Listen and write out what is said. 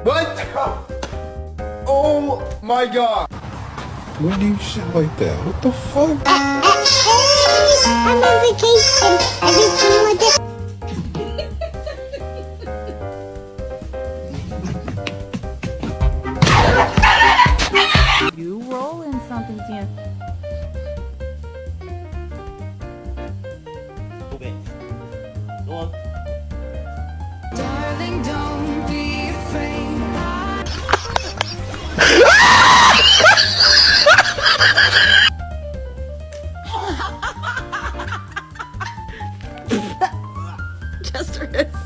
What? Oh my god. Why do you shit like that? What the fuck? I'm on vacation. I did some more this. You roll in something, Jen. Go on. Darling, don't be afraid. Chester is.